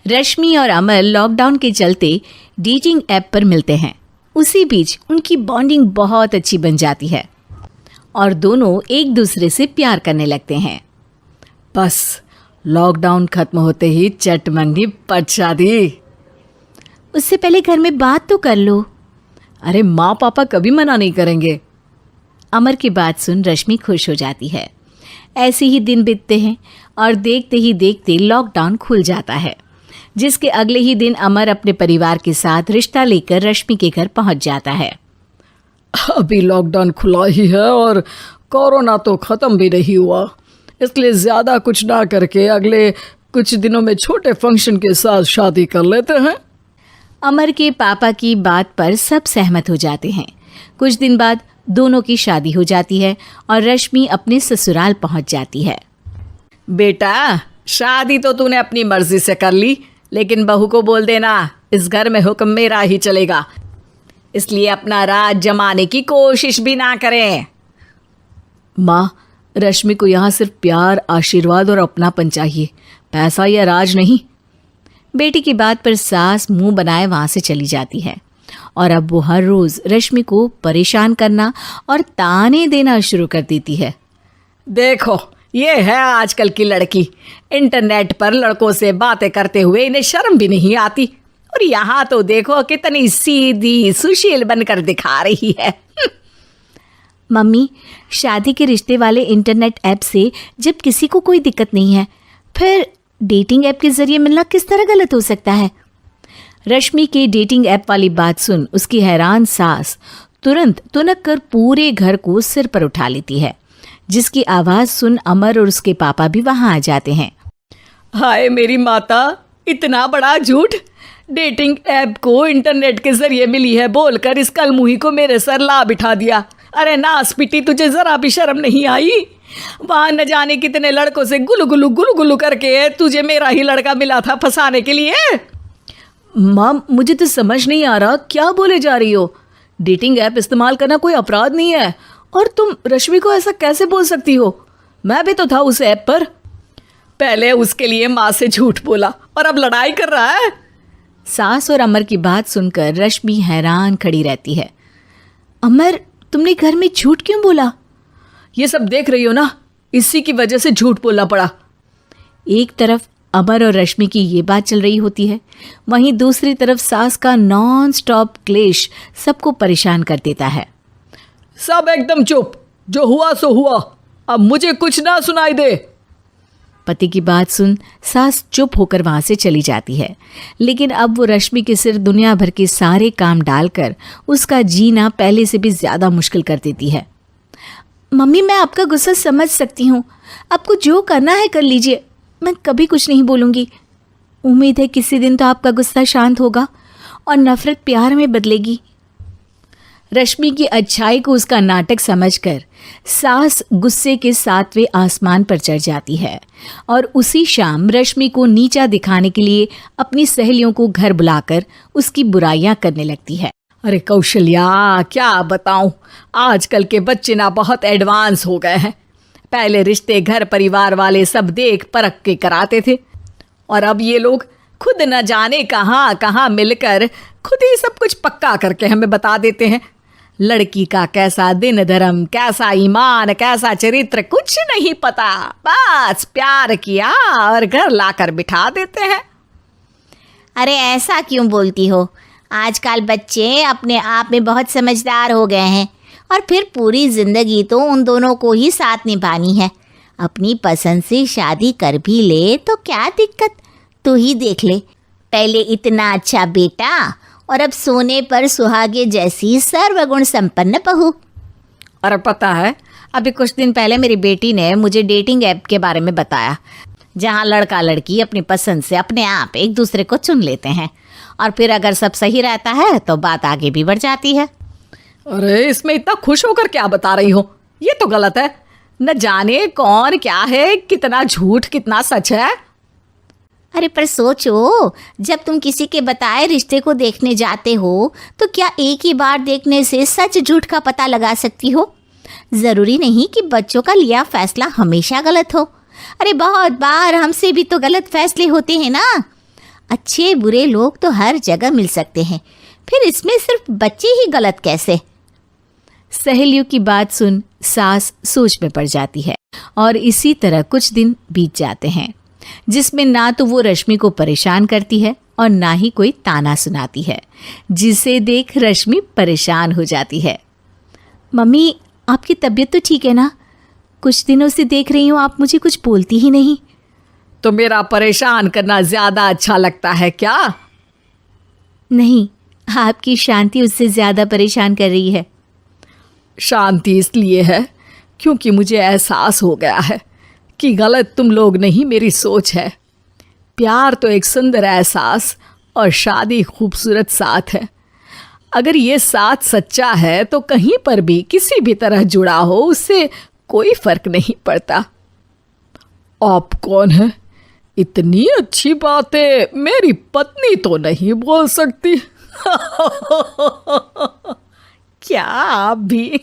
रश्मि और अमर लॉकडाउन के चलते डेटिंग ऐप पर मिलते हैं। उसी बीच उनकी बॉन्डिंग बहुत अच्छी बन जाती है और दोनों एक दूसरे से प्यार करने लगते हैं। बस लॉकडाउन खत्म होते ही चट मंगनी पट शादी। उससे पहले घर में बात तो कर लो। अरे माँ पापा कभी मना नहीं करेंगे। अमर की बात सुन रश्मि खुश हो जाती है। ऐसे ही दिन बीतते हैं और देखते ही देखते लॉकडाउन खुल जाता है, जिसके अगले ही दिन अमर अपने परिवार के साथ रिश्ता लेकर रश्मि के घर पहुंच जाता है। अभी लॉकडाउन खुला ही है और कोरोना तो ख़त्म भी नहीं हुआ, इसलिए ज़्यादा कुछ ना करके अगले कुछ दिनों में छोटे फंक्शन के साथ शादी कर लेते हैं। अमर के पापा की बात पर सब सहमत हो जाते हैं। कुछ दिन बाद दोनों की शादी हो जाती है और रश्मि अपने ससुराल पहुंच जाती है। बेटा, शादी तो तूने अपनी मर्जी से कर ली, लेकिन बहू को बोल देना इस घर में हुक्म मेरा ही चलेगा, इसलिए अपना राज जमाने की कोशिश भी ना करें। माँ, रश्मि को यहाँ सिर्फ प्यार, आशीर्वाद और अपनापन चाहिए, पैसा या राज नहीं। बेटी की बात पर सास मुंह बनाए वहां से चली जाती है और अब वो हर रोज रश्मि को परेशान करना और ताने देना शुरू कर देती है। देखो, ये है आजकल की लड़की, इंटरनेट पर लड़कों से बातें करते हुए इन्हें शर्म भी नहीं आती, और यहाँ तो देखो कितनी सीधी सुशील बनकर दिखा रही है। मम्मी, शादी के रिश्ते वाले इंटरनेट ऐप से जब किसी को कोई दिक्कत नहीं है, फिर डेटिंग ऐप के जरिए मिलना किस तरह गलत हो सकता है? रश्मि के डेटिंग ऐप वाली बात सुन उसकी हैरान सास तुरंत तुनक कर पूरे घर को सिर पर उठा लेती है, जिसकी आवाज़ सुन अमर और उसके पापा भी वहाँ आ जाते हैं। हाय मेरी माता, इतना बड़ा झूठ! डेटिंग ऐप को इंटरनेट के जरिए मिली है बोलकर इस कलमुही को मेरे सर ला बिठा दिया। अरे नास पिटी, तुझे जरा भी शर्म नहीं आई? वहाँ न जाने कितने लड़कों से गुलू गुलू करके तुझे मेरा ही लड़का मिला था फंसाने के लिए। माँ, मुझे तो समझ नहीं आ रहा क्या बोले जा रही हो। डेटिंग ऐप इस्तेमाल करना कोई अपराध नहीं है, और तुम रश्मि को ऐसा कैसे बोल सकती हो? मैं भी तो था उस ऐप पर। पहले उसके लिए माँ से झूठ बोला और अब लड़ाई कर रहा है। सास और अमर की बात सुनकर रश्मि हैरान खड़ी रहती है। अमर, तुमने घर में झूठ क्यों बोला? ये सब देख रही हो ना, इसी की वजह से झूठ बोलना पड़ा। एक तरफ अमर और रश्मि की ये बात चल रही होती है, वहीं दूसरी तरफ सास का नॉन स्टॉप क्लेश सबको परेशान कर देता है। सब एकदम चुप, जो हुआ सो हुआ, अब मुझे कुछ ना सुनाई दे। पति की बात सुन सास चुप होकर वहां से चली जाती है, लेकिन अब वो रश्मि के सिर दुनिया भर के सारे काम डालकर उसका जीना पहले से भी ज़्यादा मुश्किल कर देती है। मम्मी, मैं आपका गुस्सा समझ सकती हूँ, आपको जो करना है कर लीजिए, मैं कभी कुछ नहीं बोलूँगी। उम्मीद है किसी दिन तो आपका गुस्सा शांत होगा और नफरत प्यार में बदलेगी। रश्मि की अच्छाई को उसका नाटक समझकर सास गुस्से के 7वें आसमान पर चढ़ जाती है और उसी शाम रश्मि को नीचा दिखाने के लिए अपनी सहेलियों को घर बुलाकर उसकी बुराइयां करने लगती है। अरे कौशल्या, क्या बताऊं, आजकल के बच्चे ना बहुत एडवांस हो गए हैं। पहले रिश्ते घर परिवार वाले सब देख परख के कराते थे, और अब ये लोग खुद न जाने कहाँ कहाँ मिलकर खुद ही सब कुछ पक्का करके हमें बता देते हैं। लड़की का कैसा दिन धर्म, कैसा ईमान, कैसा चरित्र कुछ नहीं पता, बस प्यार किया और घर लाकर बिठा देते हैं। अरे ऐसा क्यों बोलती हो? आजकल बच्चे अपने आप में बहुत समझदार हो गए हैं, और फिर पूरी ज़िंदगी तो उन दोनों को ही साथ निभानी है। अपनी पसंद से शादी कर भी ले तो क्या दिक्कत? तू ही देख ले, पहले इतना अच्छा बेटा और अब सोने पर सुहागे जैसी सर्वगुण संपन्न बहू। और पता है, अभी कुछ दिन पहले मेरी बेटी ने मुझे डेटिंग ऐप के बारे में बताया, जहाँ लड़का लड़की अपनी पसंद से अपने आप एक दूसरे को चुन लेते हैं, और फिर अगर सब सही रहता है तो बात आगे भी बढ़ जाती है। अरे इसमें इतना खुश होकर क्या बता रही हो? ये तो गलत है। न जाने कौन क्या है, कितना झूठ कितना सच है। अरे पर सोचो, जब तुम किसी के बताए रिश्ते को देखने जाते हो तो क्या एक ही बार देखने से सच झूठ का पता लगा सकती हो? ज़रूरी नहीं कि बच्चों का लिया फैसला हमेशा गलत हो। अरे बहुत बार हमसे भी तो गलत फैसले होते हैं ना। अच्छे बुरे लोग तो हर जगह मिल सकते हैं, फिर इसमें सिर्फ बच्चे ही गलत कैसे? सहेलियों की बात सुन सास सोच में पड़ जाती है और इसी तरह कुछ दिन बीत जाते हैं, जिसमें ना तो वो रश्मि को परेशान करती है और ना ही कोई ताना सुनाती है, जिसे देख रश्मि परेशान हो जाती है। मम्मी, आपकी तबीयत तो ठीक है ना? कुछ दिनों से देख रही हूँ आप मुझे कुछ बोलती ही नहीं। तो मेरा परेशान करना ज्यादा अच्छा लगता है क्या? नहीं, आपकी शांति उससे ज्यादा परेशान कर रही है। शांति इसलिए है क्योंकि मुझे एहसास हो गया है कि गलत तुम लोग नहीं, मेरी सोच है। प्यार तो एक सुंदर एहसास और शादी खूबसूरत साथ है। अगर ये साथ सच्चा है तो कहीं पर भी किसी भी तरह जुड़ा हो, उससे कोई फर्क नहीं पड़ता। आप कौन है? इतनी अच्छी बातें मेरी पत्नी तो नहीं बोल सकती। क्या आप भी?